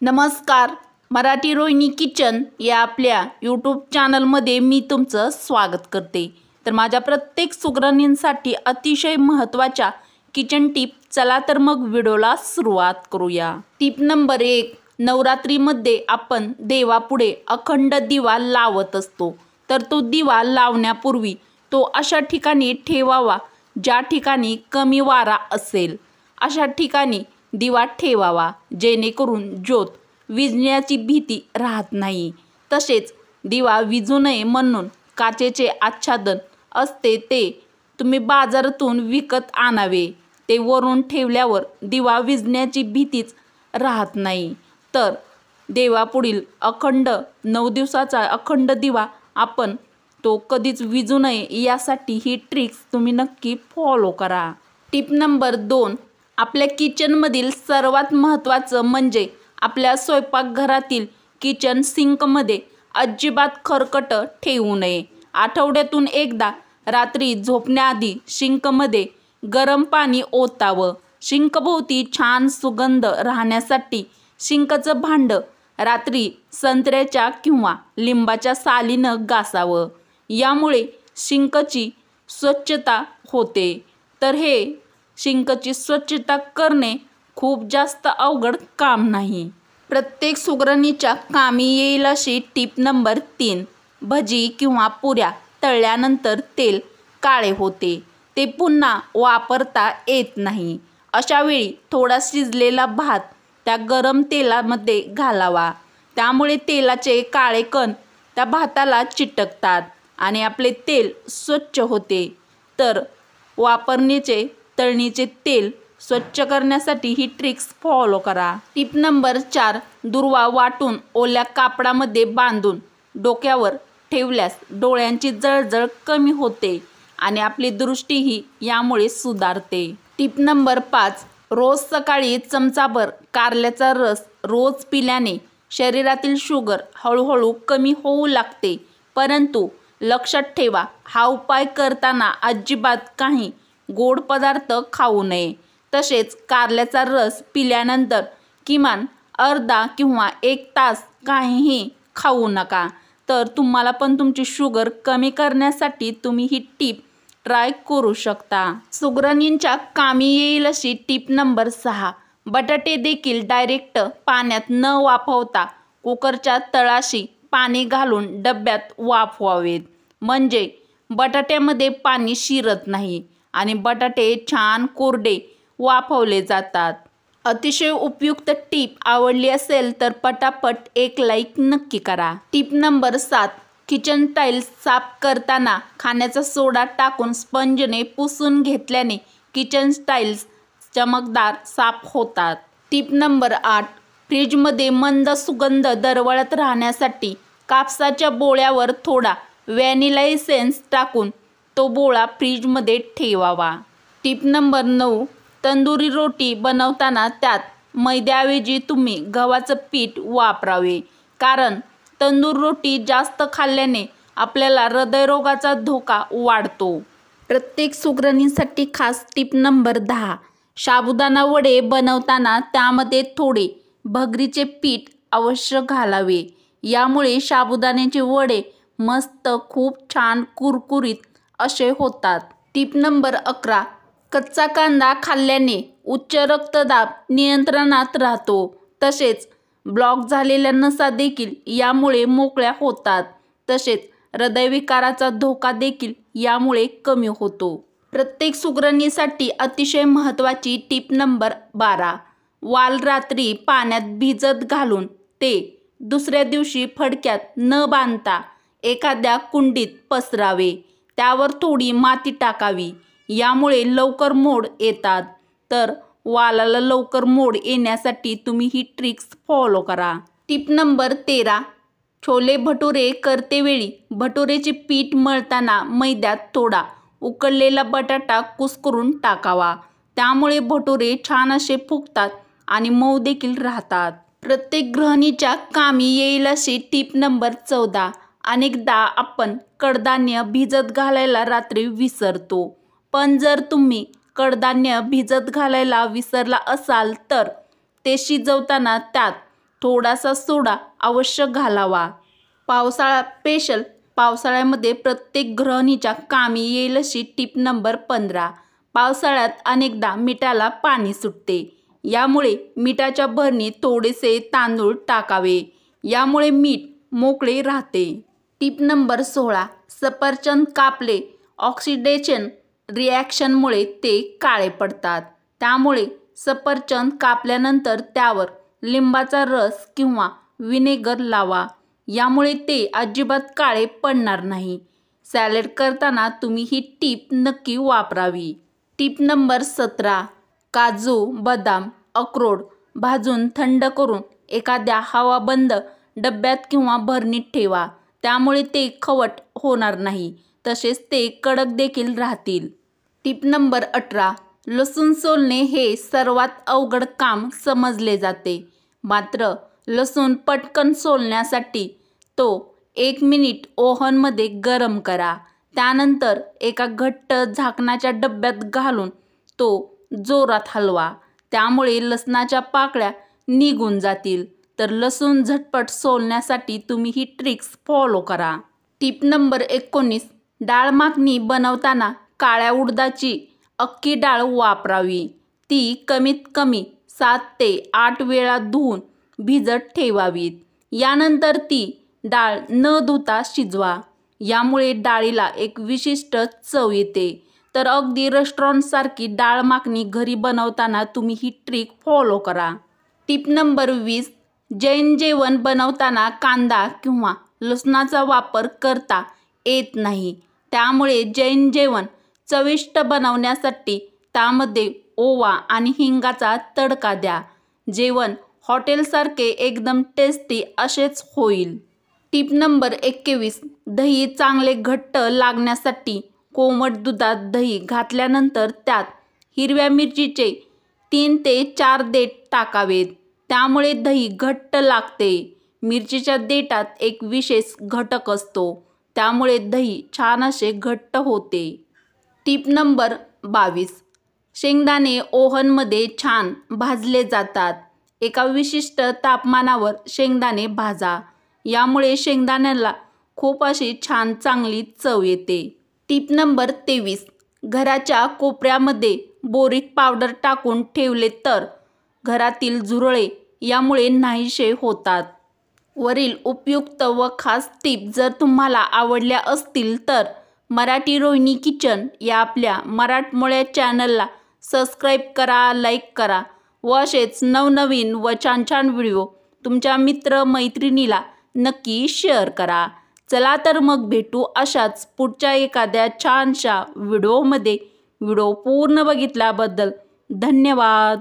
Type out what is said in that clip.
नमस्कार. मराठी रोहिणी किचन या आपल्या यूट्यूब चॅनलमध्ये मी तुमचं स्वागत करते. तर माझ्या प्रत्येक सुगरणींसाठी अतिशय महत्त्वाच्या किचन टिप, चला तर मग व्हिडिओला सुरुवात करूया. Tip number 1. नवरात्रीमध्ये आपण देवापुढे अखंड दिवा लावत असतो. तर तो दिवा लावण्यापूर्वी तो अशा ठिकाणी ठेवावा ज्या ठिकाणी कमी वारा असेल. अशा ठिकाणी दिवा ठेवावा जेणेकरून ज्योत विझण्याची भीती राहत नाही. तसेच दिवा विझू नये म्हणून काचेचे आच्छादन असते ते तुम्ही बाजारातून विकत आणावे. ते वरून ठेवल्यावर दिवा विझण्याची भीतीच राहत नाही. तर देवापुढील अखंड 9 दिवसाचा अखंड दिवा आपण तो कधीच विझू नये यासाठी ही ट्रिक्स तुम्ही नक्की फॉलो करा. Tip number 2. आपल्या किचनमधील सर्वात महत्त्वाचं म्हणजे आपल्या स्वयंपाकघरातील किचन सिंकमध्ये अजिबात खरकट ठेवू नये. आठवड्यातून एकदा रात्री झोपण्याआधी सिंकमध्ये गरम पाणी ओतावं. सिंकभोवती छान सुगंध राहण्यासाठी सिंकचं भांडं रात्री संत्र्याच्या किंवा लिंबाच्या सालीनं घासावं. यामुळे सिंकची स्वच्छता होते. तर हे सिंकची स्वच्छता करणे खूप जास्त अवघड काम नाही. प्रत्येक सुगरणीच्या कामी येईल अशी टिप नंबर 3. भजी किंवा पुऱ्या तळल्यानंतर तेल काळे होते. ते पुन्हा वापरता येत नाही. अशावेळी थोडा शिजलेला भात त्या गरम तेलामध्ये घालावा. त्यामुळे तेलाचे काळे कण त्या भाताला चिटकतात आणि आपले तेल स्वच्छ होते. तर तळणीचे तेल स्वच्छ करण्यासाठी ही ट्रिक्स फॉलो करा. Tip number 4. दुर्वा वाटून ओल्या कापडामध्ये बांधून डोक्यावर ठेवल्यास डोळ्यांची जळजळ कमी होते आणि आपली दृष्टीही यामुळे सुधारते. Tip number 5. रोज सकाळी चमचाभर कारल्याचा रस रोज पिल्याने शरीरातील शुगर हळूहळू कमी होऊ लागते. परंतु लक्षात ठेवा, हा उपाय करताना अजिबात काही गोड पदार्थ खाऊ नये. तसेच कारल्याचा रस पिल्यानंतर किमान अर्धा किंवा 1 तास काहीही खाऊ नका. तर तुम्हाला पण तुमची शुगर कमी करण्यासाठी तुम्ही ही टिप ट्राय करू शकता. सुगरणींच्या कामी येईल अशी टिप नंबर 6. बटाटे देखील डायरेक्ट पाण्यात न वाफवता कुकरच्या तळाशी पाणी घालून डब्यात वाफवावेत. म्हणजे बटाट्यामध्ये पाणी शिरत नाही आणि बटाटे छान कोरडे वाफवले जातात. अतिशय उपयुक्त टिप आवडली असेल तर पटापट एक लाईक नक्की करा. Tip number 7. किचन टाईल्स साफ करताना खाण्याचा सोडा टाकून स्पंजने पुसून घेतल्याने किचन टाईल्स चमकदार साफ होतात. Tip number 8. फ्रीजमध्ये मंद सुगंध दरवळत राहण्यासाठी कापसाच्या बोळ्यावर थोडा व्हॅनिला एसेन्स टाकून तो बोळा फ्रीजमध्ये ठेवावा. Tip number 9. तंदुरी रोटी बनवताना त्यात मैद्याऐवजी तुम्ही गव्हाचं पीठ वापरावे. कारण तंदूर रोटी जास्त खाल्ल्याने आपल्याला हृदयरोगाचा धोका वाढतो. प्रत्येक सुगरणीसाठी खास टिप नंबर 10. साबुदाणा वडे बनवताना त्यामध्ये थोडे भगरीचे पीठ अवश्य घालावे. यामुळे साबुदाण्याचे वडे मस्त खूप छान कुरकुरीत असे होतात. Tip number 11. कच्चा कांदा खाल्ल्याने उच्च रक्तदाब नियंत्रणात राहतो. तसेच ब्लॉक झालेल्या नसा देखील यामुळे मोकळ्या होतात. तसेच हृदयविकाराचा धोका देखील यामुळे कमी होतो. प्रत्येक सुगरणीसाठी अतिशय महत्त्वाची टिप नंबर 12. वाल रात्री पाण्यात भिजत घालून ते दुसऱ्या दिवशी फडक्यात न बांधता एखाद्या कुंडीत पसरावे. त्यावर थोडी माती टाकावी. यामुळे लवकर मोड येतात. तर वालाला लवकर मोड येण्यासाठी तुम्ही ही ट्रिक्स फॉलो करा. Tip number 13. छोले भटुरे करतेवेळी भटुरेचे पीठ मळताना मैद्यात थोडा उकडलेला बटाटा कुस्करून टाकावा. त्यामुळे भटुरे छान असे फुगतात आणि मऊ देखील राहतात. प्रत्येक गृहिणीच्या कामी येईल अशी टिप नंबर 14. अनेकदा आपण कडधान्य भिजत घालायला रात्री विसरतो. पण जर तुम्ही कडधान्य भिजत घालायला विसरला असाल तर ते शिजवताना त्यात थोडासा सोडा अवश्य घालावा. पावसाळा स्पेशल. पावसाळ्यामध्ये प्रत्येक गृहिणीच्या कामी येईल अशी टीप नंबर 15. पावसाळ्यात अनेकदा मिठाला पाणी सुटते. यामुळे मिठाच्या भरणीत थोडेसे तांदूळ टाकावे. यामुळे मीठ मोकळे राहते. टीप नंबर 16. सफरचंद कापले. ऑक्सिडेशन रिॲक्शनमुळे ते काळे पडतात. त्यामुळे सफरचंद कापल्यानंतर त्यावर लिंबाचा रस किंवा व्हिनेगर लावा. यामुळे ते अजिबात काळे पडणार नाही. सॅलड करताना तुम्ही ही टीप नक्की वापरावी. टीप नंबर 17. काजू, बदाम, अक्रोड भाजून थंड करून एखाद्या हवाबंद डब्यात किंवा भरणीत ठेवा. त्यामुळे ते खवट होणार नाही, तसेच ते कडक देखील राहतील. टीप नंबर 18. लसूण सोलणे हे सर्वात अवघड काम समजले जाते. मात्र लसूण पटकन सोलण्यासाठी तो 1 मिनिट ओव्हनमध्ये गरम करा. त्यानंतर एका घट्ट झाकणाच्या डब्यात घालून तो जोरात हलवा. त्यामुळे लसणाच्या पाकळ्या निघून जातील. तर लसूण झटपट सोलण्यासाठी तुम्ही ही ट्रिक्स फॉलो करा. टीप नंबर 19. डाळ माखणी बनवताना काळ्या उडदाची अख्खी डाळ वापरावी. ती कमीत कमी 7 ते 8 वेळा धुवून भिजत ठेवावीत. यानंतर ती डाळ न धुता शिजवा. यामुळे डाळीला एक विशिष्ट चव येते. तर अगदी रेस्टॉरंटसारखी डाळ माखणी घरी बनवताना तुम्ही ही ट्रिक फॉलो करा. टीप नंबर 20. जैन जेवण बनवताना कांदा किंवा लसणाचा वापर करता येत नाही. त्यामुळे जैन जेवण चविष्ट बनवण्यासाठी त्यामध्ये ओवा आणि हिंगाचा तडका द्या. जेवण हॉटेलसारखे एकदम टेस्टी असेच होईल. टीप नंबर 21. दही चांगले घट्ट लागण्यासाठी कोमट दुधात दही घातल्यानंतर त्यात हिरव्या मिरचीचे 3 ते 4 देठ टाकावेत. त्यामुळे दही घट्ट लागते. मिरचीच्या देठात एक विशेष घटक असतो. त्यामुळे दही छान असे घट्ट होते. टीप नंबर 22. शेंगदाणे ओव्हनमध्ये छान भाजले जातात. एका विशिष्ट तापमानावर शेंगदाणे भाजा. यामुळे शेंगदाण्याला खूप अशी छान चांगली चव येते. टीप नंबर 23. घराच्या कोपऱ्यामध्ये बोरिक पावडर टाकून ठेवले तर घरातील झुरळे यामुळे नाहीसे होतात. वरील उपयुक्त व खास टीप जर तुम्हाला आवडल्या असतील तर मराठी रोहिणी किचन या आपल्या मराठमोळ्या चॅनलला सबस्क्राईब करा, लाईक करा व असेच नवनवीन व छान छान व्हिडिओ तुमच्या मित्रमैत्रिणीला नक्की शेअर करा. चला तर मग भेटू अशाच पुढच्या एखाद्या छानशा व्हिडिओमध्ये. व्हिडिओ पूर्ण बघितल्याबद्दल धन्यवाद.